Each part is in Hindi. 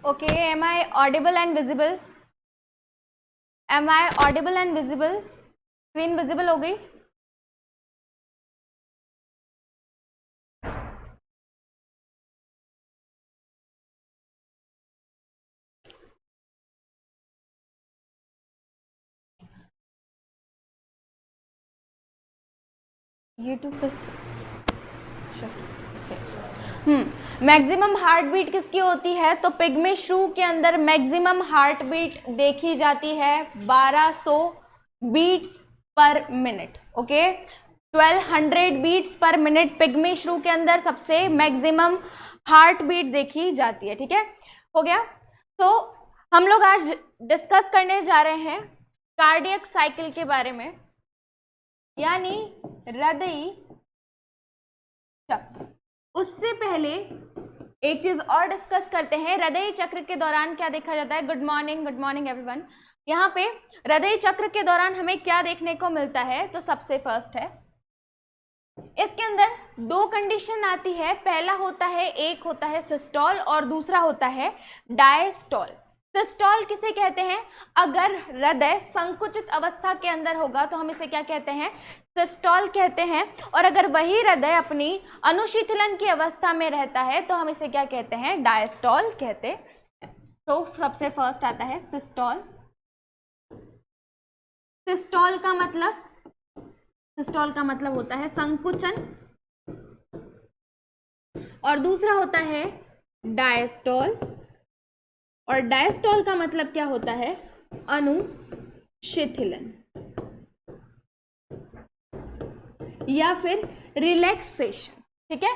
Okay, am I audible and visible? Am I audible and visible? Screen visible हो गई? यूट्यूब पे मैक्सिमम हार्ट बीट किसकी होती है? तो पिग्मी श्रू के अंदर मैक्सिमम हार्ट बीट देखी जाती है 1200 beats per minute. Okay, 1200 beats per minute pygmy shrew के अंदर सबसे मैक्सिमम हार्ट बीट देखी जाती है। ठीक है, हो गया। तो हम लोग आज डिस्कस करने जा रहे हैं कार्डियक साइकिल के बारे में, यानी हृदय चक्र। उससे पहले एक चीज और डिस्कस करते हैं, हृदय चक्र के दौरान क्या देखा जाता है। Good morning everyone. यहाँ पे हृदय चक्र के दौरान हमें क्या देखने को मिलता है? तो सबसे फर्स्ट है, इसके अंदर दो कंडीशन आती है। पहला होता है, एक होता है सिस्टोल और दूसरा होता है डायस्टोल। सिस्टोल किसे कहते हैं? अगर हृदय संकुचित अवस्था के अंदर होगा तो हम इसे क्या कहते हैं? सिस्टोल कहते हैं। और अगर वही हृदय अपनी अनुशीतलन की अवस्था में रहता है तो हम इसे क्या कहते हैं? डायस्टोल कहते हैं। तो सबसे फर्स्ट आता है सिस्टोल। सिस्टोल का मतलब होता है संकुचन, और दूसरा होता है डायस्टोल, और डायस्टोल का मतलब क्या होता है? अनुशीतलन या फिर रिलैक्सेशन। ठीक है,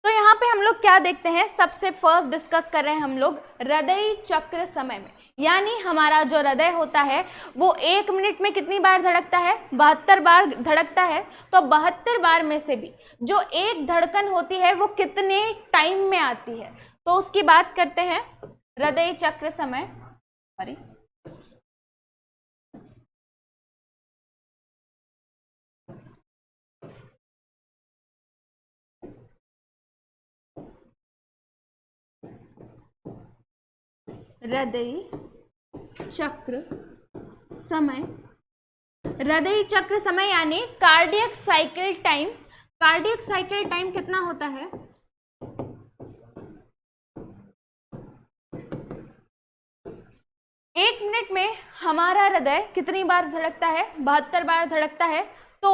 तो यहाँ पे हम लोग क्या देखते हैं? सबसे फर्स्ट डिस्कस कर रहे हैं हम लोग हृदय चक्र समय में, यानी हमारा जो हृदय होता है वो 1 मिनट में कितनी बार धड़कता है? 72 बार धड़कता है। तो 72 बार में से भी जो एक धड़कन होती है वो कितने टाइम में आती है? तो उसकी बात करते हैं। हृदय चक्र समय, सॉरी, हृदय चक्र समय, हृदय चक्र समय यानी cardiac cycle time. Cardiac cycle time कितना होता है? 1 मिनट में हमारा हृदय कितनी बार धड़कता है? 72 बार धड़कता है। तो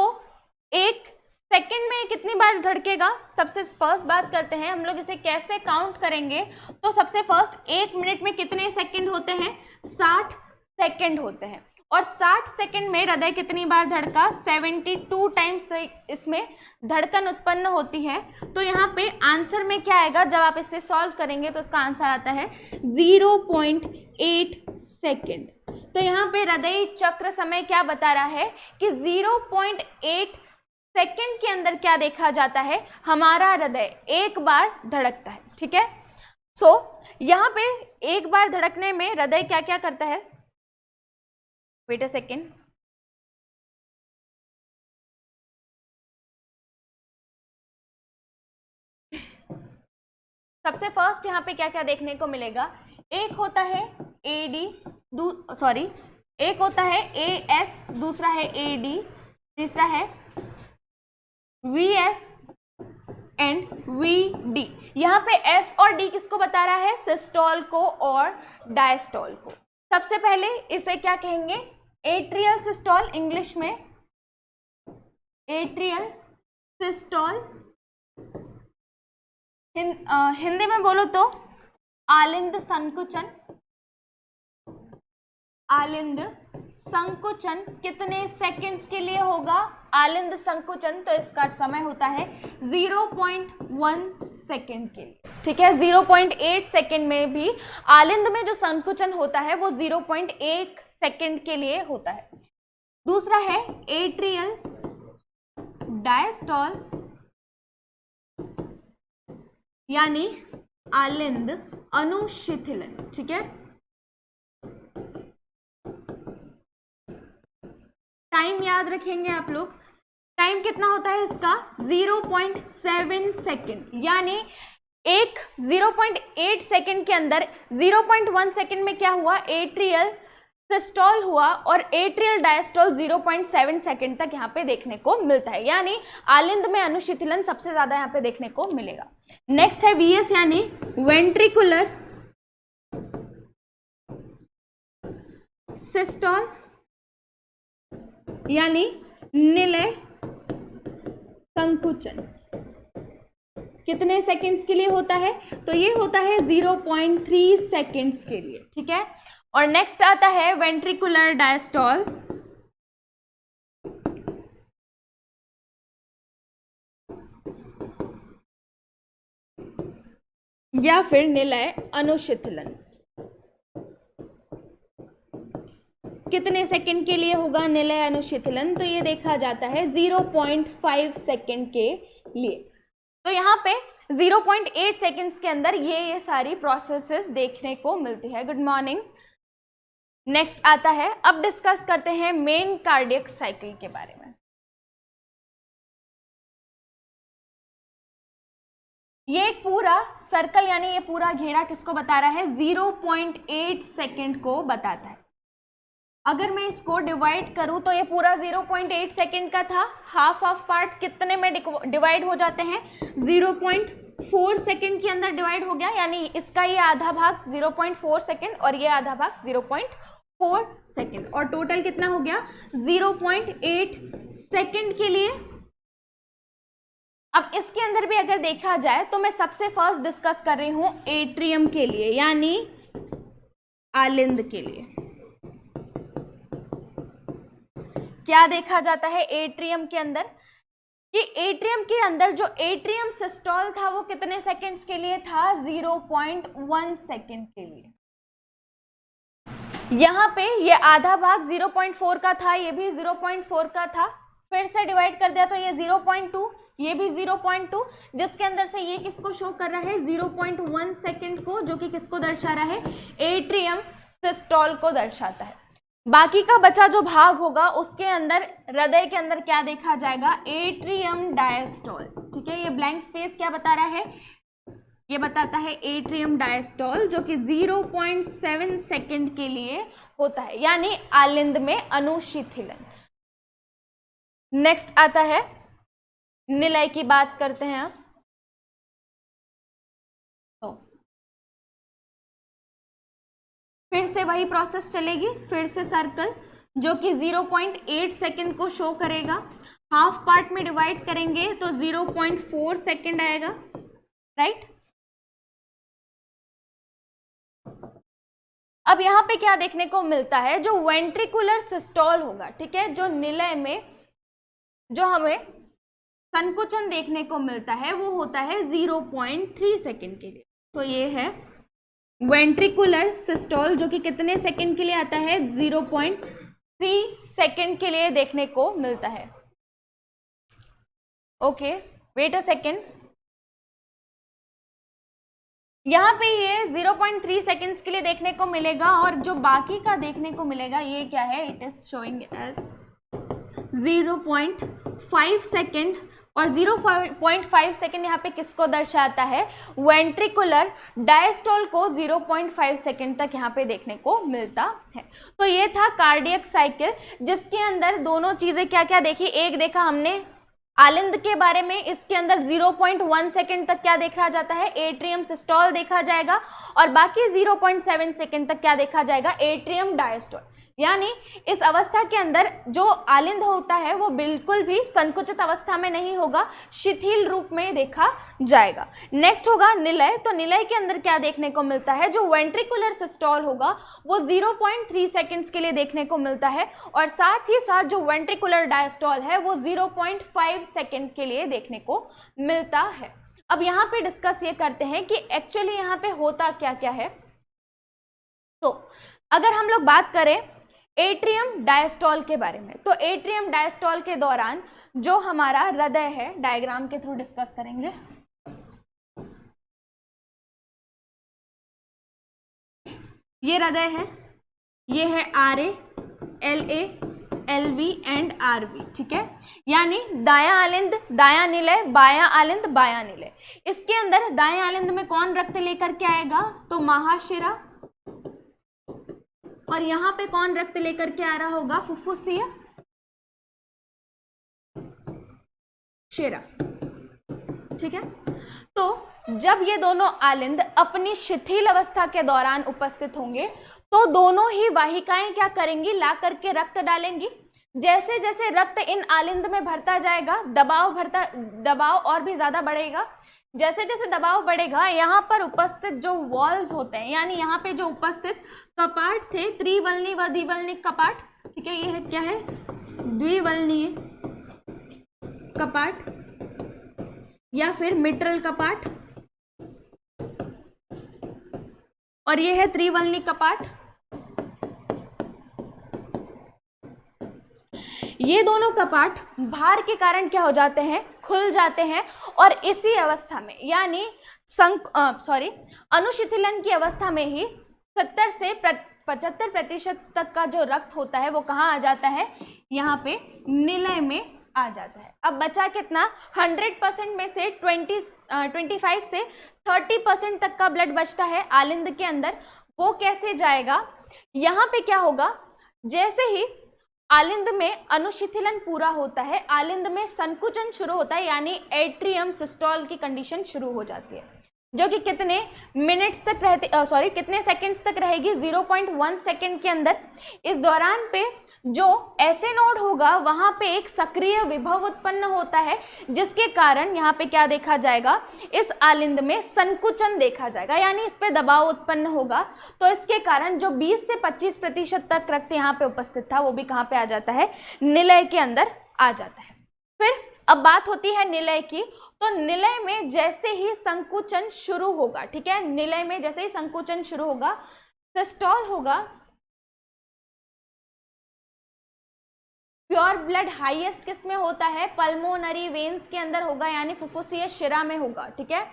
1 सेकंड में कितनी बार धड़केगा? सबसे फर्स्ट बात करते हैं हम लोग इसे कैसे काउंट करेंगे। तो सबसे फर्स्ट 1 मिनट में कितने सेकंड होते हैं? 60 सेकंड होते हैं। और 60 सेकंड में हृदय कितनी बार धड़का? 72 टाइम्स इसमें धड़कन उत्पन्न होती है। तो यहाँ पे आंसर में क्या आएगा? जब आप इसे सॉल्व करेंगे तो इसका आंसर आता है 0.8 सेकंड। तो यहाँ पे हृदय चक्र समय क्या बता रहा है कि 0.8 सेकंड के अंदर क्या देखा जाता है? हमारा हृदय एक बार धड़कता है। ठीक है, सो यहाँ पे एक बार धड़कने में हृदय क्या क्या करता है? वेट अ सेकेंड, सबसे फर्स्ट यहाँ पे क्या क्या देखने को मिलेगा? एक होता है एडी, एक होता है एएस, दूसरा है एडी, तीसरा है वीएस एंड वीडी। यहाँ पे एस और डी किसको बता रहा है? सिस्टोल को और डायस्टोल को। सबसे पहले इसे क्या कहेंगे? एट्रियल सिस्टोल, इंग्लिश में एट्रियल सिस्टोल, हिंदी में बोलो तो आलिंद संकुचन। आलिंद संकुचन कितने सेकंड्स के लिए होगा? आलिंद संकुचन, तो इसका समय होता है 0.1 सेकंड के लिए। ठीक है, 0.8 सेकंड में भी आलिंद में जो संकुचन होता है वो 0.1 सेकंड के लिए होता है। दूसरा है एट्रियल डायस्टोल, यानी आलिंद अनुशीतलन। ठीक है, टाइम याद रखेंगे आप लोग। टाइम कितना होता है इसका? 0.7 सेकंड, यानी एक 0.8 सेकंड के अंदर 0.1 सेकंड में क्या हुआ, एट्रियल सिस्टोल हुआ और एट्रियल डायस्टोल 0.7 सेकंड तक यहाँ पे देखने को मिलता है, यानी आलिंद में अनुशीतलन सबसे ज्यादा यहाँ पे देखने को मिलेगा। नेक्स्ट है वीएस यानी वेंट्रिकुलर सिस्टोल यानी निलय संकुचन। कितने सेकंड्स के लिए होता है, तो ये होता है 0.3 सेकंड्स के लिए, ठीक है। और नेक्स्ट आता है वेंट्रिकुलर डायस्टोल या फिर निलय अनुशीतलन। कितने सेकंड के लिए होगा निलय अनुशीतलन, तो ये देखा जाता है 0.5 सेकंड के लिए। तो यहाँ पे 0.8 सेकंड्स के अंदर ये सारी प्रोसेसेस देखने को मिलती है। Good morning. नेक्स्ट आता है, अब डिस्कस करते हैं मेन कार्डियक साइकिल के बारे में। ये पूरा सर्कल यानी ये पूरा घेरा किसको बता रहा है, 0.8 सेकंड को बताता है। अगर मैं इसको डिवाइड करूं तो ये पूरा 0.8 सेकंड का था, हाफ ऑफ पार्ट कितने में डिवाइड हो जाते हैं, 0.4 सेकंड के अंदर डिवाइड हो गया, यानी इसका ये आधा भाग 0.4 सेकंड और ये आधा भाग 0.4 सेकंड, और टोटल कितना हो गया 0.8 सेकंड के लिए। अब इसके अंदर भी अगर देखा जाए तो मैं सबसे फर्स्ट डिस्कस कर रही हूं एट्रियम के लिए यानी आलिंद के लिए। क्या देखा जाता है एट्रियम के अंदर, कि एट्रियम के अंदर जो एट्रियम सिस्टोल था वो कितने सेकंड्स के लिए था, 0.1 सेकंड के लिए। यहाँ पे ये आधा भाग 0.4 का था, ये भी 0.4 का था, फिर से डिवाइड कर दिया तो ये 0.2, ये भी 0.2, जिसके अंदर से ये किसको शो कर रहा है, 0.1 सेकंड को, जो कि किसको दर्शा रहा है, एट्रियम सिस्टोल को दर्शाता है। बाकी का बचा जो भाग होगा उसके अंदर हृदय के अंदर क्या देखा जाएगा, एट्रियम डायस्टोल, ठीक है। ये ब्लैंक स्पेस क्या बता रहा है, ये बताता है एट्रियम डायस्टोल, जो कि 0.7 सेकंड के लिए होता है, यानी आलिंद में अनुशीतलन। नेक्स्ट आता है निलय की बात करते हैं अब। तो फिर से वही प्रोसेस चलेगी, फिर से सर्कल जो कि 0.8 सेकंड को शो करेगा, हाफ पार्ट में डिवाइड करेंगे तो 0.4 सेकंड आएगा, राइट। अब यहाँ पे क्या देखने को मिलता है, जो वेंट्रिकुलर सिस्टोल होगा, ठीक है, जो निलय में जो हमें संकुचन देखने को मिलता है वो होता है 0.3 सेकंड के लिए। तो ये है वेंट्रिकुलर सिस्टोल, जो कि कितने सेकंड के लिए आता है, 0.3 सेकंड के लिए देखने को मिलता है। Okay, wait a second. यहाँ पे ये 0.3 सेकंड्स के लिए देखने को मिलेगा, और जो बाकी का देखने को मिलेगा ये क्या है, it is showing as 0.5 second, और 0.5 सेकंड यहाँ पे किसको दर्शाता है, वेंट्रिकुलर डायस्टोल को 0.5 सेकंड तक यहाँ पे देखने को मिलता है। तो ये था कार्डियक साइकिल, जिसके अंदर दोनों चीजें क्या क्या देखी, एक देखा हमने आलिंद के बारे में, इसके अंदर 0.1 सेकंड तक क्या देखा जाता है, एट्रियम सिस्टोल देखा जाएगा, और बाकी 0.7 सेकंड तक क्या देखा जाएगा, एट्रियम डायस्टोल। यानी इस अवस्था के अंदर जो आलिंद होता है वो बिल्कुल भी संकुचित अवस्था में नहीं होगा, शिथिल रूप में देखा जाएगा। नेक्स्ट होगा निलय। तो निलय के अंदर क्या देखने को मिलता है, जो वेंट्रिकुलर सिस्टोल होगा वो 0.3 सेकंड्स के लिए देखने को मिलता है, और साथ ही साथ जो वेंट्रिकुलर डायस्टोल है वो 0.5 सेकंड के लिए देखने को मिलता है। अब यहाँ पे डिस्कस ये करते हैं कि एक्चुअली यहाँ पे होता क्या क्या है। तो अगर हम लोग बात करें एट्रियम डायस्टोल के बारे में, तो एट्रियम डायस्टोल के दौरान जो हमारा हृदय है, डायग्राम के थ्रू डिस्कस करेंगे। ये हृदय है, ये है RA, LA, LV and RV, ठीक है। यानी दायां आलिंद दायां निलय, बायां आलिंद बायां निलय। इसके अंदर दायां आलिंद में कौन रक्त लेकर के आएगा, तो महाशिरा, और यहां पे कौन रक्त लेकर के आ रहा होगा, फुफ्फुसीय शिरा, ठीक है। तो जब ये दोनों आलिंद अपनी शिथिल अवस्था के दौरान उपस्थित होंगे तो दोनों ही वाहिकाएं क्या करेंगी, ला करके रक्त डालेंगी। जैसे जैसे रक्त इन आलिंद में भरता जाएगा, दबाव और भी ज्यादा बढ़ेगा। जैसे जैसे दबाव बढ़ेगा, यहाँ पर उपस्थित जो वॉल्स होते हैं, यानी यहाँ पे जो उपस्थित कपाट थे, त्रिवलनी व द्विवलनिक कपाट, ठीक है, ये है क्या है, द्विवलनीय कपाट या फिर मिट्रल कपाट, और ये है त्रिवलनी कपाट। ये दोनों कपाट भार के कारण क्या हो जाते हैं, खुल जाते हैं, और इसी अवस्था में यानी अनुशिथिलन की अवस्था में ही 70 से 75% तक का जो रक्त होता है वो कहाँ आ जाता है, यहाँ पे निलय में आ जाता है। अब बचा कितना, 100% में से 25 से 30% तक का ब्लड बचता है आलिंद के अंदर। वो कैसे जाएगा, यहाँ पे क्या होगा, जैसे ही आलिंद में अनुशिथिलन पूरा होता है, आलिंद में संकुचन शुरू होता है, यानी एट्रियम सिस्टोल की कंडीशन शुरू हो जाती है, जो कि कितने मिनट्स तक रहती, कितने सेकंड्स तक रहेगी, 0.1 सेकंड के अंदर। इस दौरान पे जो ऐसे नोड होगा वहां पे एक सक्रिय विभव उत्पन्न होता है, जिसके कारण यहाँ पे क्या देखा जाएगा, इस आलिंद में संकुचन देखा जाएगा, यानी इस पे दबाव उत्पन्न होगा। तो इसके कारण जो 20 से 25% तक रक्त यहाँ पे उपस्थित था वो भी कहाँ पे आ जाता है, निलय के अंदर आ जाता है। फिर अब बात होती है निलय की, तो निलय में जैसे ही संकुचन शुरू होगा, ठीक है, निलय में जैसे ही संकुचन शुरू होगा, सिस्टोल होगा। प्योर ब्लड हाईएस्ट किस में होता है, पल्मोनरी वेन्स के अंदर होगा, यानी फुफ्फुसीय शिरा में होगा, ठीक है।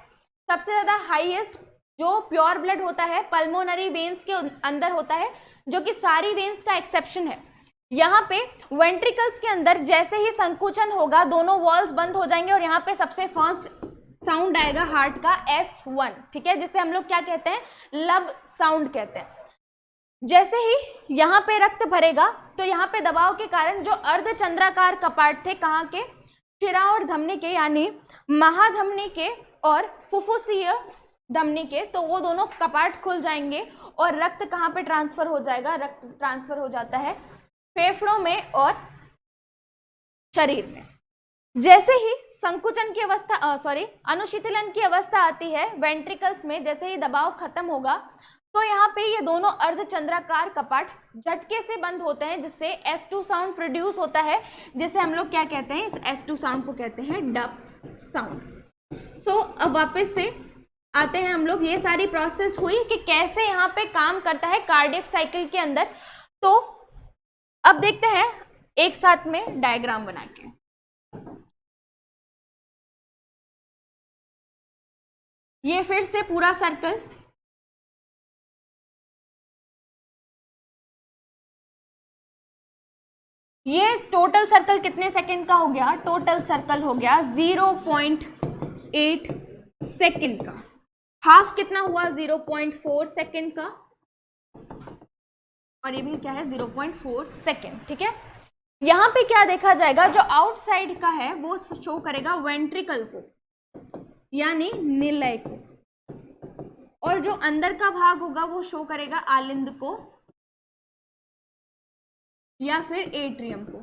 सबसे ज्यादा हाईएस्ट जो प्योर ब्लड होता है पल्मोनरी वेन्स के अंदर होता है, जो कि सारी वेन्स का एक्सेप्शन है। यहाँ पे वेंट्रिकल्स के अंदर जैसे ही संकुचन होगा, दोनों वॉल्स बंद हो जाएंगे, और यहाँ पे सबसे फर्स्ट साउंड आएगा हार्ट का S1, ठीक है, जिसे हम लोग क्या कहते हैं, लब साउंड कहते हैं। जैसे ही यहाँ पे रक्त भरेगा तो यहाँ पे दबाव के कारण जो अर्धचंद्राकार कपाट थे, कहाँ के, शिरा और धमनी के, यानी महाधमनी के और फुफ्फुसीय धमनी के, तो वो दोनों कपाट खुल जाएंगे और रक्त कहाँ पे ट्रांसफर हो जाएगा, रक्त ट्रांसफर हो जाता है फेफड़ों में और शरीर में। जैसे ही संकुचन की अवस्था अनुशीतलन की अवस्था आती है वेंट्रिकल्स में, जैसे ही दबाव खत्म होगा तो यहाँ पे ये दोनों अर्धचंद्राकार कपाट झटके से बंद होते हैं, जिससे S2 साउंड प्रोड्यूस होता है, जिसे हम लोग क्या कहते हैं, इस S2 साउंड को कहते हैं डप साउंड। सो अब वापस से आते हैं हम लोग, ये सारी प्रोसेस हुई कि कैसे यहाँ पे काम करता है कार्डियक साइकिल के अंदर। तो अब देखते हैं एक साथ में डायग्राम बना के। ये फिर से पूरा सर्कल, ये टोटल सर्कल कितने सेकंड का हो गया, टोटल सर्कल हो गया 0.8 सेकंड का। हाफ कितना हुआ, 0.4 सेकंड का, और ये भी क्या है 0.4 सेकंड, ठीक है। यहाँ पे क्या देखा जाएगा, जो आउटसाइड का है वो शो करेगा वेंट्रिकल को, यानी निलय को, और जो अंदर का भाग होगा वो शो करेगा आलिंद को या फिर एट्रियम को।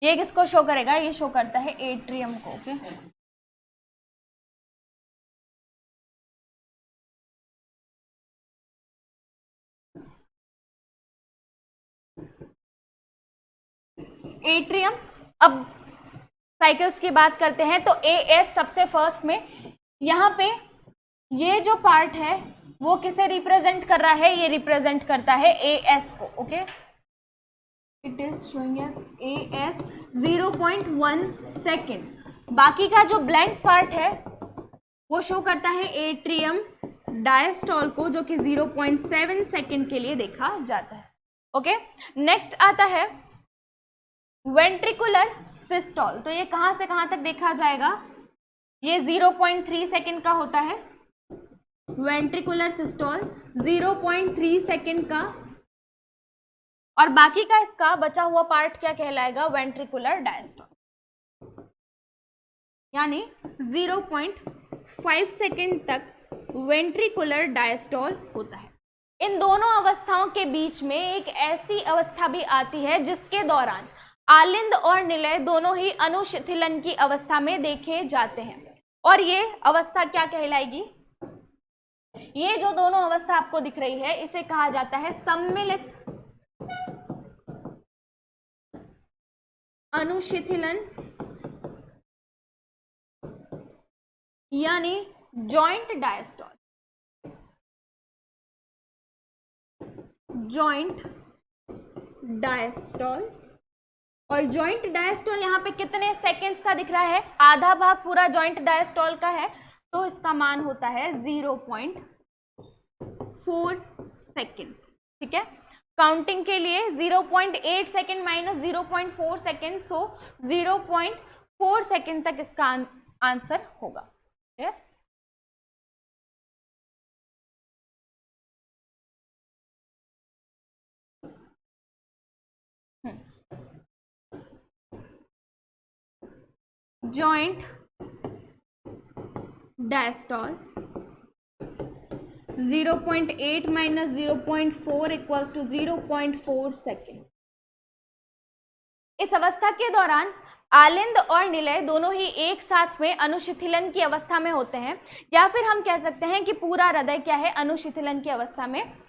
ये किसको शो करेगा, ये शो करता है एट्रियम को, ओके। एट्रियम। अब साइकिल्स की बात करते हैं तो AS सबसे फर्स्ट में, यहाँ पे ये जो पार्ट है वो किसे रिप्रेजेंट कर रहा है, ये रिप्रेजेंट करता है AS को, okay. It is showing as AS 0.1 second. बाकी का जो ब्लैंक पार्ट है वो शो करता है एट्रियम डायस्टोल को, जो कि 0.7 सेकेंड के लिए देखा जाता है। ओके, नेक्स्ट आता है वेंट्रिकुलर सिस्टोल। तो ये कहां से कहां तक देखा जाएगा? ये 0.3 सेकेंड का होता है वेंट्रिकुलर सिस्टोल, 0.3 सेकेंड का, और बाकी का इसका बचा हुआ पार्ट क्या कहलाएगा? Ventricular diastole. यानी 0.5 सेकेंड तक वेंट्रिकुलर डायस्टोल होता है। इन दोनों अवस्थाओं के बीच में एक ऐसी अवस्था भी आती है जिसके दौरान आलिंद और निलय दोनों ही अनुशिथिलन की अवस्था में देखे जाते हैं, और ये अवस्था क्या कहलाएगी? ये जो दोनों अवस्था आपको दिख रही है इसे कहा जाता है सम्मिलित अनुशिथिलन, यानी जॉइंट डायस्टोल। जॉइंट डायस्टोल, और जॉइंट डायस्टोल यहाँ पे कितने सेकेंड्स का दिख रहा है? आधा भाग पूरा जॉइंट डायस्टोल का है, तो इसका मान होता है 0.4 सेकेंड। ठीक है, काउंटिंग के लिए 0.8 second minus 0.4 second, so 0.4 second तक इसका आंसर होगा। ठीक है, joint diastole 0.8 minus 0.4 equals to 0.4 second. इस अवस्था के दौरान आलिंद और निलय दोनों ही एक साथ में अनुशिथिलन की अवस्था में होते हैं, या फिर हम कह सकते हैं कि पूरा हृदय क्या है? अनुशिथिलन की अवस्था में है।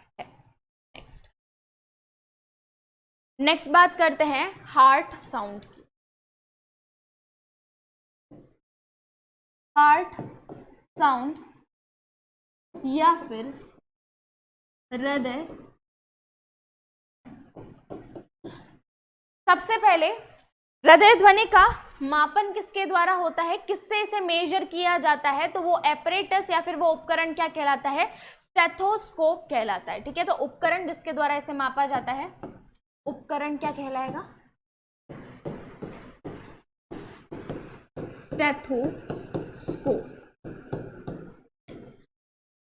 नेक्स्ट बात करते हैं हार्ट साउंड की। हार्ट साउंड या फिर हृदय, सबसे पहले हृदय ध्वनि का मापन किसके द्वारा होता है? किससे इसे मेजर किया जाता है? तो वो एपरेटस या फिर वो उपकरण क्या कहलाता है? स्टेथोस्कोप कहलाता है। ठीक है, तो उपकरण जिसके द्वारा इसे मापा जाता है, उपकरण क्या कहलाएगा? स्टेथोस्कोप।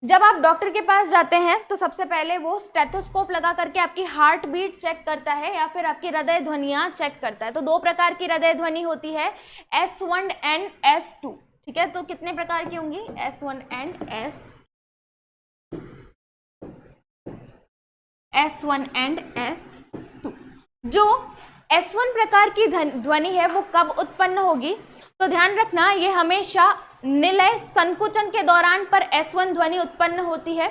जब आप डॉक्टर के पास जाते हैं तो सबसे पहले वो स्टेथोस्कोप लगा करके आपकी हार्ट बीट चेक करता है या फिर आपकी हृदय ध्वनियां चेक करता है। तो दो प्रकार की हृदय ध्वनि होती है, S1 एंड S2। ठीक है, तो कितने प्रकार की होंगी? S1 and S1 and S2। जो S1 प्रकार की ध्वनि है वो कब उत्पन्न होगी? तो ध्यान रखना, ये हमेशा निलय संकुचन के दौरान पर S1 ध्वनि उत्पन्न होती है।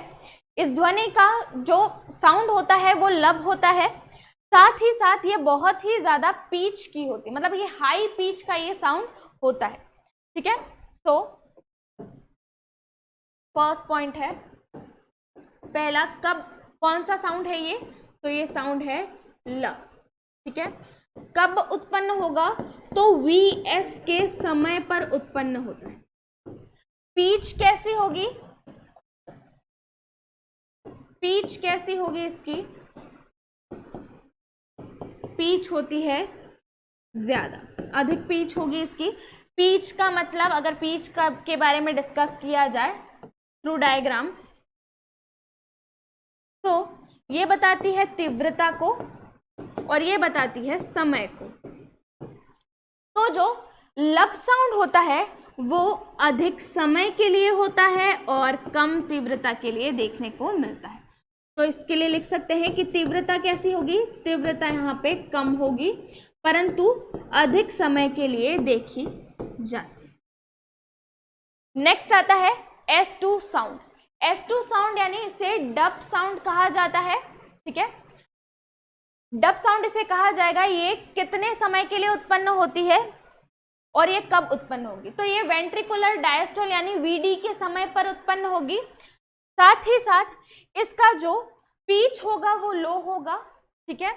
इस ध्वनि का जो साउंड होता है वो लब होता है, साथ ही साथ ये बहुत ही ज्यादा पीच की होती है, मतलब ये हाई पीच का ये साउंड होता है। ठीक है, तो फर्स्ट पॉइंट है पहला, कब कौन सा साउंड है ये? तो ये साउंड है ल। ठीक है, कब उत्पन्न होगा? तो VS के समय पर उत्पन्न होता है। पीच कैसी होगी? पीच कैसी होगी इसकी? पीच होती है ज्यादा, अधिक पीच होगी इसकी। पीच का मतलब, अगर पीच का के बारे में डिस्कस किया जाए थ्रू डायग्राम, तो ये बताती है तीव्रता को और ये बताती है समय को। तो जो लब साउंड होता है वो अधिक समय के लिए होता है और कम तीव्रता के लिए देखने को मिलता है। तो इसके लिए लिख सकते हैं कि तीव्रता कैसी होगी? तीव्रता यहाँ पे कम होगी परंतु अधिक समय के लिए देखी जाती है। नेक्स्ट आता है S2 साउंड। S2 साउंड यानी इसे डब साउंड कहा जाता है। ठीक है, डब साउंड इसे कहा जाएगा। ये कितने समय के लिए उत्पन्न होती है और ये कब उत्पन्न होगी? तो ये वेंट्रिकुलर डायस्टोल यानी VD के समय पर उत्पन्न होगी। साथ ही साथ इसका जो पीच होगा वो लो होगा। ठीक है,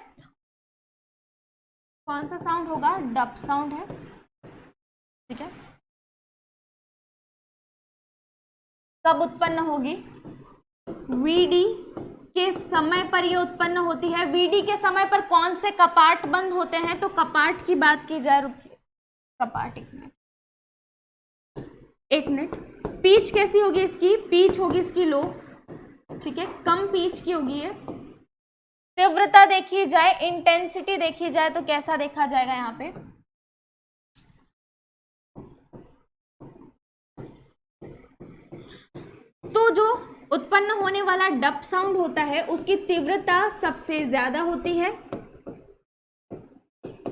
कौन सा साउंड होगा? डप साउंड है, ठीक है। कब उत्पन्न होगी? वीडी के समय पर ये उत्पन्न होती है। वीडी के समय पर कौन से कपाट बंद होते हैं? तो कपाट की बात की जाए, रुकिए, कपाट, एक मिनट। पीच कैसी होगी इसकी? पीच होगी इसकी लो, ठीक है, कम पीच की होगी ये। तीव्रता देखी जाए, इंटेंसिटी देखी जाए तो कैसा देखा जाएगा यहाँ पे? तो जो उत्पन्न होने वाला डप साउंड होता है उसकी तीव्रता सबसे ज्यादा होती है,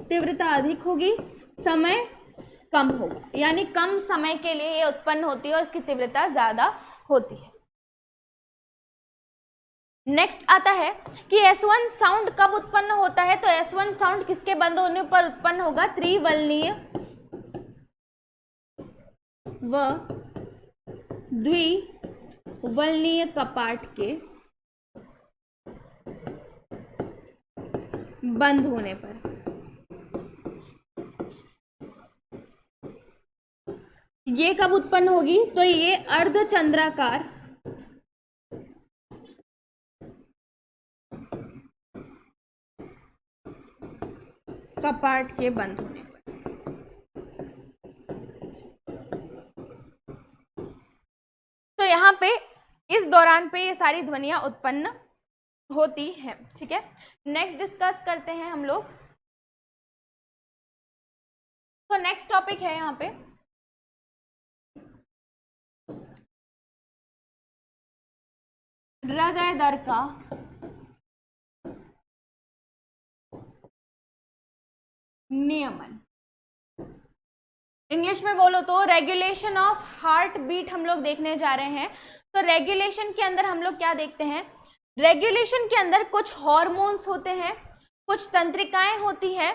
तीव्रता अधिक होगी, समय कम होगा, यानी कम समय के लिए ये उत्पन्न होती है और इसकी तीव्रता ज्यादा होती है। नेक्स्ट आता है कि S1 साउंड कब उत्पन्न होता है? तो S1 साउंड किसके बंद होने पर उत्पन्न होगा? त्रिवलनीय व द्विवलनीय कपाट के बंद होने पर। ये कब उत्पन्न होगी? तो ये अर्धचंद्राकार कपाट के बंद होने पर। तो यहाँ पे इस दौरान पे ये सारी ध्वनियां उत्पन्न होती हैं, ठीक है। नेक्स्ट डिस्कस करते हैं हम लोग। तो नेक्स्ट टॉपिक है यहाँ पे हृदय दर का नियमन। इंग्लिश में बोलो तो रेगुलेशन ऑफ हार्ट बीट हम लोग देखने जा रहे हैं। तो रेगुलेशन के अंदर हम लोग क्या देखते हैं? रेगुलेशन के अंदर कुछ हार्मोन्स होते हैं, कुछ तंत्रिकाएं होती हैं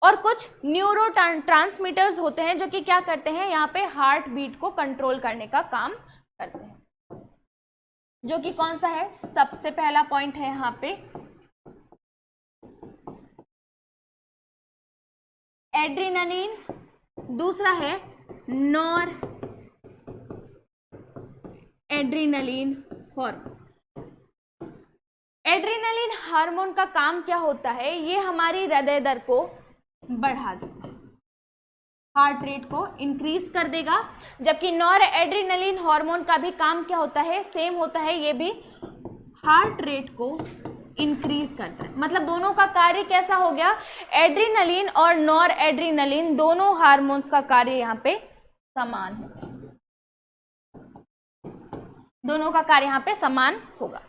और कुछ न्यूरो ट्रांसमीटर्स होते हैं जो कि क्या करते हैं? यहाँ पे हार्ट बीट को कंट्रोल करने का काम करते हैं, जो कि कौन सा है? सबसे पहला पॉइंट है यहाँ पे एड्रेनालिन, दूसरा है nor adrenaline hormone. Adrenaline hormone का काम क्या होता है? ये हमारी हृदय दर को बढ़ा देगा, हार्ट रेट को इंक्रीज कर देगा। जबकि नॉर एड्रेनालिन हार्मोन का भी काम क्या होता है? सेम होता है, ये भी हार्ट रेट को इंक्रीज करता है। मतलब दोनों का कार्य कैसा हो गया? एड्रेनालिन और नॉर एड्रेनालिन दोनों हार्मोन्स का कार्य यहाँ पे समान होगा, दोनों का कार्य यहाँ पे समान होगा।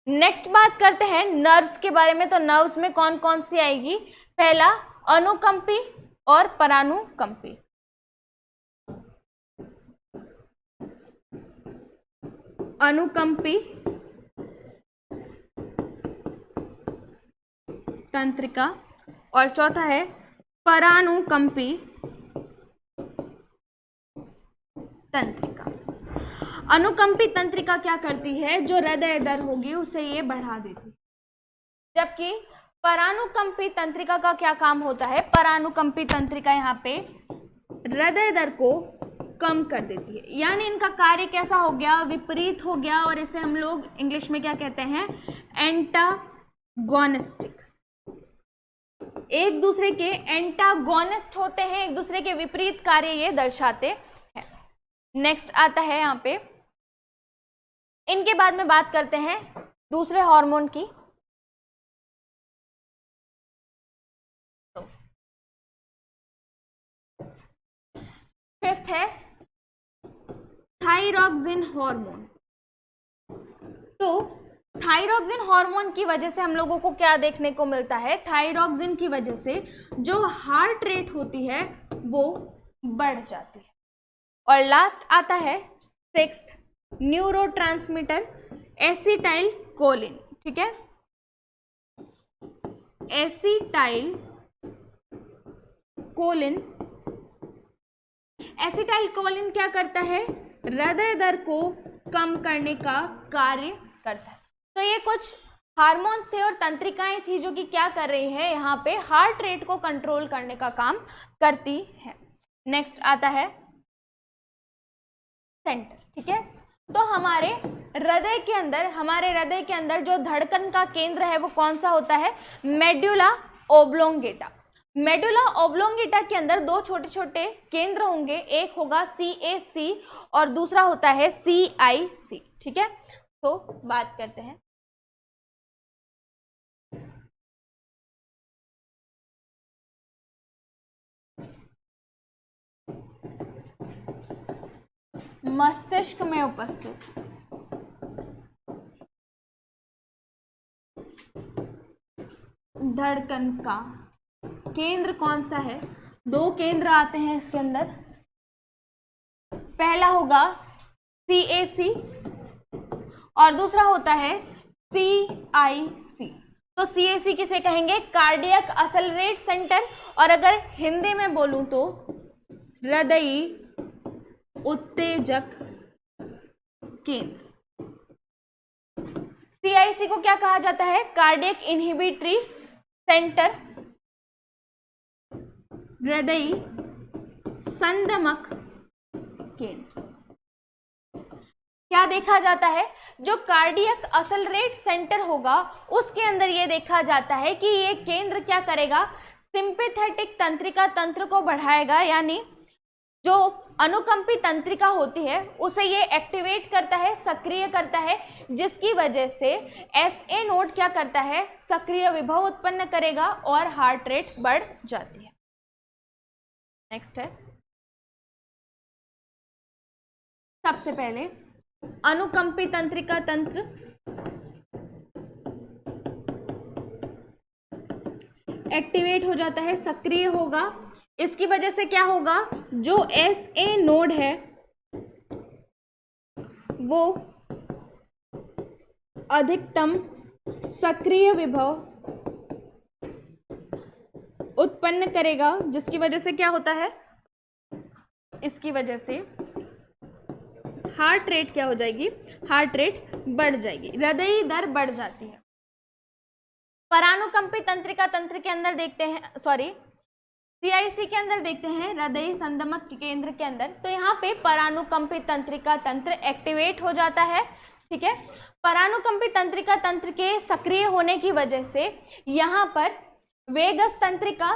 नेक्स्ट बात करते हैं नर्व्स के बारे में। तो नर्व्स में कौन कौन सी आएगी? पहला अनुकंपी और परानुकंपी। अनुकंपी तंत्रिका और चौथा है परानुकंपी तंत्रिका। अनुकंपी तंत्रिका क्या करती है? जो हृदय दर होगी उसे ये बढ़ा देती है, जबकि परानुकंपी तंत्रिका का क्या काम होता है? परानुकंपी तंत्रिका यहाँ पे हृदय दर को कम कर देती है, यानी इनका कार्य कैसा हो गया? विपरीत हो गया। और इसे हम लोग इंग्लिश में क्या कहते हैं? एंटागोनिस्टिक। एक दूसरे के एंटागोनिस्ट होते हैं, एक दूसरे के विपरीत कार्य ये दर्शाते हैं। नेक्स्ट आता है यहाँ पे, इनके बाद में बात करते हैं दूसरे हार्मोन की। फिफ्थ है थायरॉक्सिन हार्मोन। तो थायरॉक्सिन हार्मोन की वजह से हम लोगों को क्या देखने को मिलता है? थायरॉक्सिन की वजह से जो हार्ट रेट होती है वो बढ़ जाती है। और लास्ट आता है सिक्स्थ न्यूरोट्रांसमीटर एसिटाइल कोलिन, ठीक है। एसिटाइल कोलिन, एसिटाइल कोलिन क्या करता है? हृदय दर को कम करने का कार्य करता है। तो ये कुछ हार्मोन्स थे और तंत्रिकाएं थी जो कि क्या कर रही है, यहाँ पे हार्ट रेट को कंट्रोल करने का काम करती है। नेक्स्ट आता है सेंटर, ठीक है। तो हमारे हृदय के अंदर जो धड़कन का केंद्र है वो कौन सा होता है, मेडुला ओब्लोंगेटा। मेडुला ओब्लोंगेटा के अंदर दो छोटे छोटे केंद्र होंगे, एक होगा CAC और दूसरा होता है CIC, ठीक है। तो बात करते हैं मस्तिष्क में उपस्थित धड़कन का केंद्र कौन सा है। दो केंद्र आते हैं इसके अंदर, पहला होगा CAC और दूसरा होता है CIC। तो CAC किसे कहेंगे, कार्डियक असलरेट सेंटर, और अगर हिंदी में बोलूं तो हृदयी उत्तेजक केंद्र। CIC को क्या कहा जाता है, कार्डियक इनहिबिटरी सेंटर, हृदयी संदमक केंद्र। क्या देखा जाता है, जो कार्डियक असलरेट सेंटर होगा उसके अंदर ये देखा जाता है कि ये केंद्र क्या करेगा, सिंपैथेटिक तंत्रिका तंत्र को बढ़ाएगा, यानी जो अनुकंपी तंत्रिका होती है उसे ये एक्टिवेट करता है, सक्रिय करता है, जिसकी वजह से SA नोड क्या करता है, सक्रिय विभव उत्पन्न करेगा और हार्ट रेट बढ़ जाती है। नेक्स्ट है, सबसे पहले अनुकंपी तंत्रिका तंत्र एक्टिवेट हो जाता है, सक्रिय होगा। इसकी वजह से क्या होगा, जो SA नोड है वो अधिकतम सक्रिय विभव उत्पन्न करेगा, जिसकी वजह से क्या होता है, इसकी वजह से हार्ट रेट क्या हो जाएगी, हार्ट रेट बढ़ जाएगी, हृदय दर बढ़ जाती है। परानुकंपी तंत्रिका तंत्र के अंदर देखते हैं, CIC के अंदर देखते हैं, हृदय संदमक केंद्र के अंदर, तो यहाँ पे परानुकंपी तंत्रिका तंत्र एक्टिवेट हो जाता है, ठीक है। परानुकंपी तंत्रिका तंत्र के सक्रिय होने की वजह से यहाँ पर वेगस तंत्रिका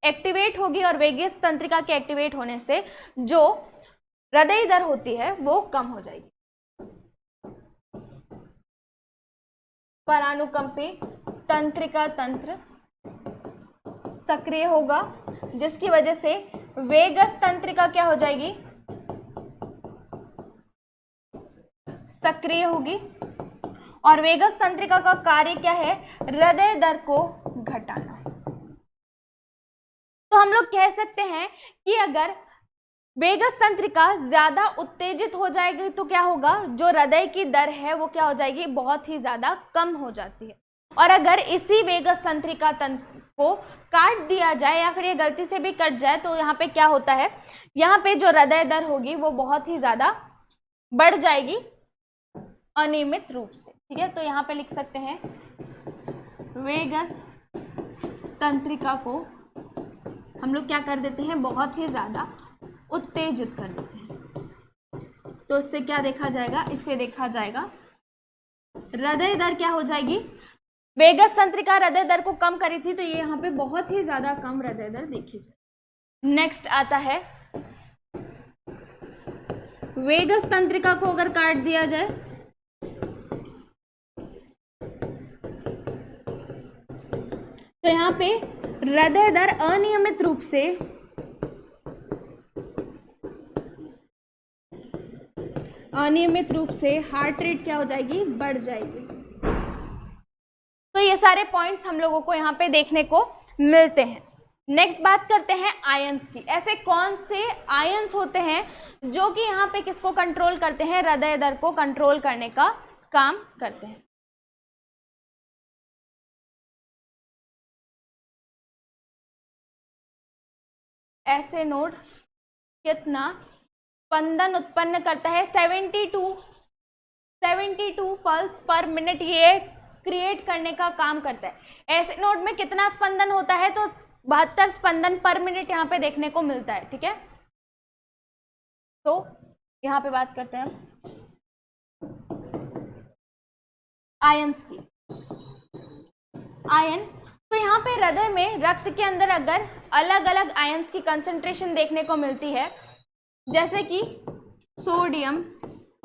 एक्टिवेट होगी और वेगस तंत्रिका के एक्टिवेट होने से जो हृदय दर होती है वो कम हो जाएगी। परानुकंपी तंत्रिका तंत्र सक्रिय होगा, जिसकी वजह से वेगस तंत्रिका क्या हो जाएगी, सक्रिय होगी, और वेगस तंत्रिका का कार्य क्या है, हृदय दर को घटाना। तो हम लोग कह सकते हैं कि अगर वेगस तंत्रिका ज्यादा उत्तेजित हो जाएगी तो क्या होगा, जो हृदय की दर है वो क्या हो जाएगी, बहुत ही ज्यादा कम हो जाती है। और अगर इसी वेगस तंत्रिका तंत्र को काट दिया जाए या फिर ये गलती से भी कट जाए तो यहाँ पे क्या होता है, यहाँ पे जो हृदय दर होगी वो बहुत ही ज्यादा बढ़ जाएगी अनियमित रूप से, ठीक है। तो यहाँ पे लिख सकते हैं वेगस तंत्रिका को हम लोग क्या कर देते हैं, बहुत ही ज्यादा उत्तेजित कर देते हैं। तो इससे क्या देखा जाएगा, इससे देखा जाएगा हृदय दर क्या हो जाएगी, वेगस तंत्रिका हृदय दर को कम करी थी तो ये यहाँ पे बहुत ही ज्यादा कम हृदय दर देखी जाए। नेक्स्ट आता है वेगस तंत्रिका को अगर काट दिया जाए तो यहाँ पे हृदय दर अनियमित रूप से हार्ट रेट क्या हो जाएगी, बढ़ जाएगी। तो ये सारे पॉइंट्स हम लोगों को यहाँ पे देखने को मिलते हैं। नेक्स्ट बात करते हैं आयंस की। ऐसे कौन से आयंस होते हैं जो कि यहाँ पे किसको कंट्रोल करते हैं, हृदय दर को कंट्रोल करने का काम करते हैं। ऐसे नोड कितना स्पंदन उत्पन्न करता है, 72 पल्स पर मिनट ये क्रिएट करने का काम करता है। ऐसे नोड में कितना स्पंदन होता है, तो 72 स्पंदन पर मिनट यहाँ पे देखने को मिलता है। ठीक है, तो यहाँ पे बात करते हैं आयंस की। आयन, तो यहाँ पे हृदय में रक्त के अंदर अगर अलग अलग आयंस की कंसंट्रेशन देखने को मिलती है, जैसे कि sodium,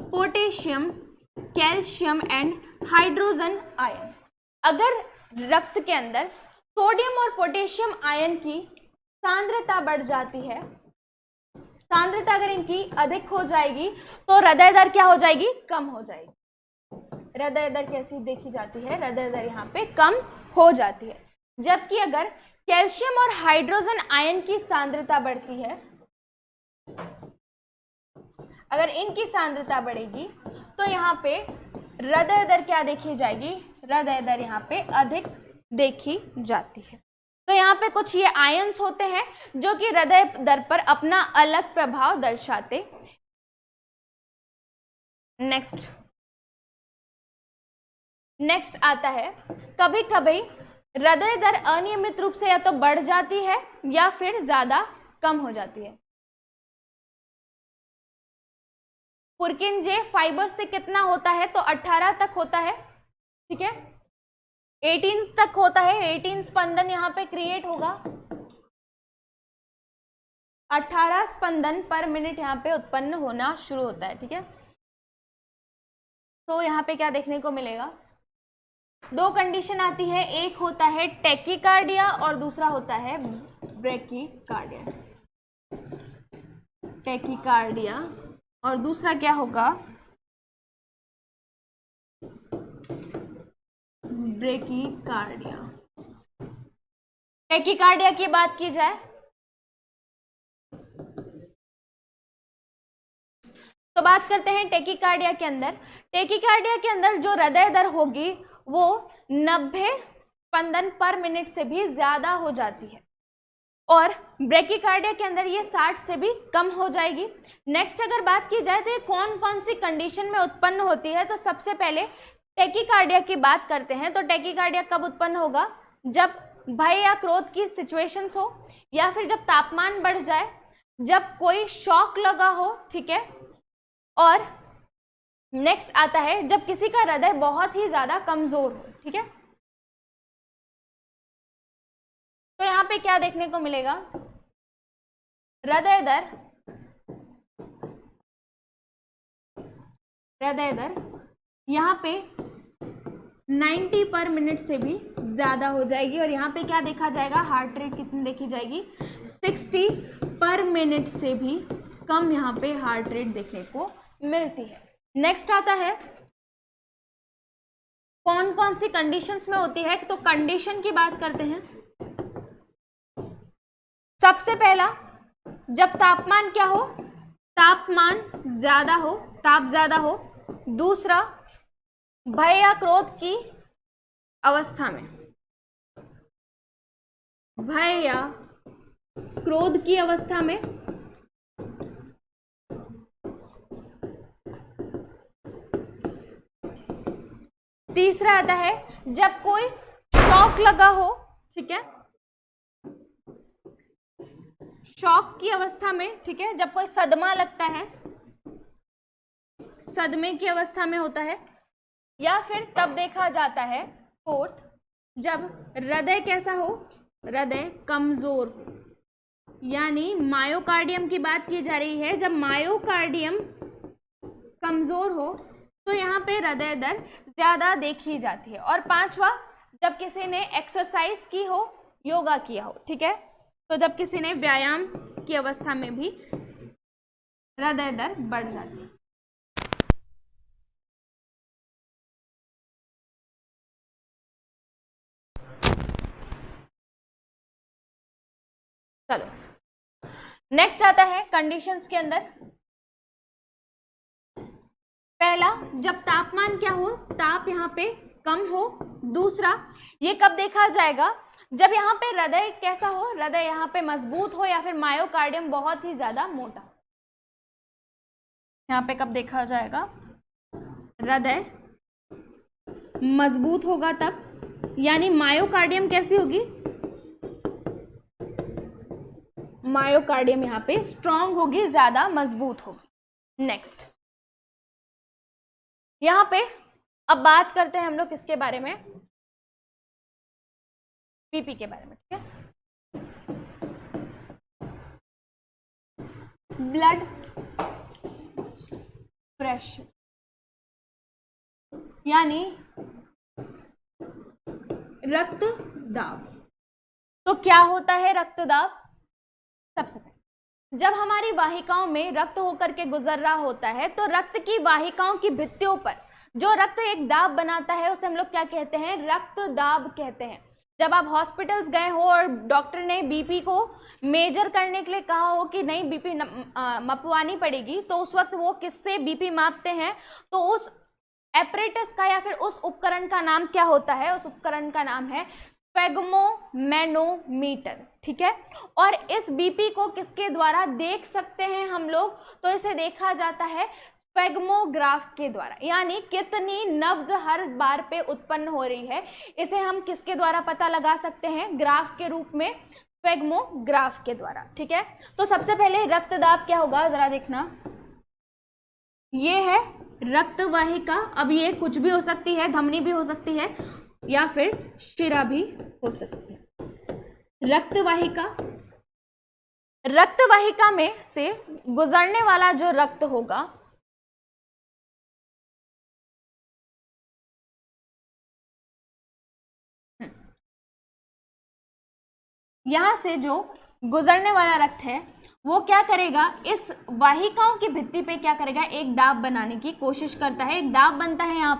potassium, calcium and hydrogen ion. अगर रक्त के अंदर सोडियम और पोटेशियम आयन की सांद्रता बढ़ जाती है, सांद्रता अगर इनकी अधिक हो जाएगी तो हृदय दर क्या हो जाएगी, कम हो जाएगी। हृदय दर कैसी देखी जाती है, हृदय दर यहाँ पे कम हो जाती है। जबकि अगर कैल्शियम और हाइड्रोजन आयन की सांद्रता बढ़ती है, अगर इनकी सांद्रता बढ़ेगी तो यहाँ पे हृदय दर क्या देखी जाएगी, हृदय दर यहाँ पे अधिक देखी जाती है। तो यहाँ पे कुछ ये आयंस होते हैं जो कि हृदय दर पर अपना अलग प्रभाव दर्शाते। नेक्स्ट आता है, कभी कभी हृदय दर अनियमित रूप से या तो बढ़ जाती है या फिर ज्यादा कम हो जाती है। पुरकिंजे फाइबर से कितना होता है, तो 18 तक होता है। ठीक है, 18 तक होता है, 18 स्पंदन यहाँ पे क्रिएट होगा, 18 स्पंदन पर मिनट यहाँ पे उत्पन्न होना शुरू होता है। ठीक है, तो यहाँ पे क्या देखने को मिलेगा, दो कंडीशन आती है, एक होता है टैकीकार्डिया और दूसरा होता है ब्रैकीकार्डिया। टैकीकार्डिया और दूसरा क्या होगा, ब्रैकीकार्डिया। टैकीकार्डिया की बात की जाए तो बात करते हैं टैकीकार्डिया के अंदर। टैकीकार्डिया के अंदर जो हृदय दर होगी वो 90 स्पंदन पर मिनट से भी ज्यादा हो जाती है और ब्रैकीकार्डिया के अंदर ये 60 से भी कम हो जाएगी। नेक्स्ट अगर बात की जाए तो ये कौन कौन सी कंडीशन में उत्पन्न होती है, तो सबसे पहले टैकीकार्डिया की बात करते हैं। तो टैकीकार्डिया कब उत्पन्न होगा, जब भय या क्रोध की सिचुएशंस हो, या फिर जब तापमान बढ़ जाए, जब कोई शॉक लगा हो। ठीक है, और नेक्स्ट आता है जब किसी का हृदय बहुत ही ज्यादा कमजोर हो। ठीक है, तो यहाँ पे क्या देखने को मिलेगा, हृदय दर यहाँ पे 90 पर मिनट से भी ज्यादा हो जाएगी और यहाँ पे क्या देखा जाएगा, हार्ट रेट कितनी देखी जाएगी, 60 पर मिनट से भी कम यहाँ पे हार्ट रेट देखने को मिलती है। नेक्स्ट आता है कौन कौन सी कंडीशंस में होती है, तो कंडीशन की बात करते हैं। सबसे पहला, जब तापमान क्या हो, तापमान ज्यादा हो, ताप ज्यादा हो। दूसरा, भय या क्रोध की अवस्था में, भय या क्रोध की अवस्था में। तीसरा आता है जब कोई शॉक लगा हो। ठीक है, शॉक की अवस्था में। ठीक है, जब कोई सदमा लगता है, सदमे की अवस्था में होता है, या फिर तब देखा जाता है फोर्थ, जब हृदय कैसा हो, हृदय कमजोर हो, यानी मायोकार्डियम की बात की जा रही है। जब मायोकार्डियम कमजोर हो तो यहाँ पे हृदय दर ज्यादा देखी जाती है। और पांचवा, जब किसी ने एक्सरसाइज की हो, योगा किया हो। ठीक है, तो जब किसी ने व्यायाम की अवस्था में भी हृदय दर बढ़ जाती है। चलो नेक्स्ट आता है कंडीशंस के अंदर। पहला, जब तापमान क्या हो, ताप यहाँ पे कम हो। दूसरा, ये कब देखा जाएगा, जब यहाँ पे हृदय कैसा हो, हृदय यहाँ पे मजबूत हो या फिर मायोकार्डियम बहुत ही ज्यादा मोटा। यहाँ पे कब देखा जाएगा, हृदय मजबूत होगा तब, यानी मायोकार्डियम कैसी होगी, मायोकार्डियम यहाँ पे स्ट्रांग होगी, ज्यादा मजबूत होगी। नेक्स्ट यहाँ पे अब बात करते हैं हम लोग किसके बारे में, बीपी के बारे में, ठीक है। ब्लड प्रेशर यानी रक्त दाब। तो क्या होता है रक्त दाब? सबसे पहले जब हमारी वाहिकाओं में रक्त होकर के गुजर रहा होता है तो रक्त की वाहिकाओं की भित्तियों पर जो रक्त एक दाब बनाता है उसे हम लोग क्या कहते हैं, रक्त दाब कहते हैं। जब आप हॉस्पिटल्स गए हो और डॉक्टर ने बीपी को मेजर करने के लिए कहा हो कि नहीं बीपी मपवानी पड़ेगी, तो उस वक्त वो किससे बीपी मापते हैं, तो उस एपरेटस का या फिर उस उपकरण का नाम क्या होता है, उस उपकरण का नाम है स्फेग्मोमैनोमीटर, ठीक है। और इस बीपी को किसके द्वारा देख सकते हैं हम लोग, तो इसे देखा जाता है स्फेग्मोग्राफ के द्वारा, यानी कितनी नब्ज हर बार पे उत्पन्न हो रही है, इसे हम किसके द्वारा पता लगा सकते हैं, ग्राफ के रूप में, स्फेग्मोग्राफ के द्वारा, ठीक है। तो सबसे पहले रक्तदाब क्या होगा जरा देखना, ये है रक्त वाहिका। अब ये कुछ भी हो सकती है, धमनी भी हो सकती है या फिर शिरा भी हो सकती है। रक्त वाहिका में से गुजरने वाला जो रक्त होगा यहां से जो गुजरने वाला रक्त है वो क्या करेगा, इस वाहिकाओं की भित्ति पे क्या करेगा, एक दाब बनाने की कोशिश करता है। एक दाब बनता है यहाँ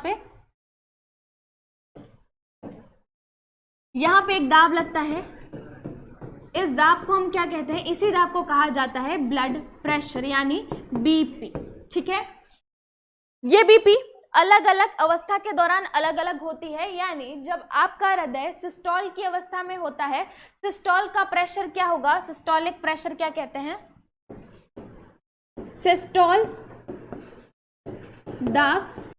पे एक दाब लगता है। इस दाब को हम क्या कहते हैं, इसी दाब को कहा जाता है ब्लड प्रेशर यानी बीपी, ठीक है। ये बीपी अलग अलग अवस्था के दौरान अलग अलग होती है, यानी जब आपका हृदय सिस्टोल की अवस्था में होता है, सिस्टोल का प्रेशर क्या होगा, सिस्टोलिक प्रेशर क्या कहते हैं, सिस्टोल दाब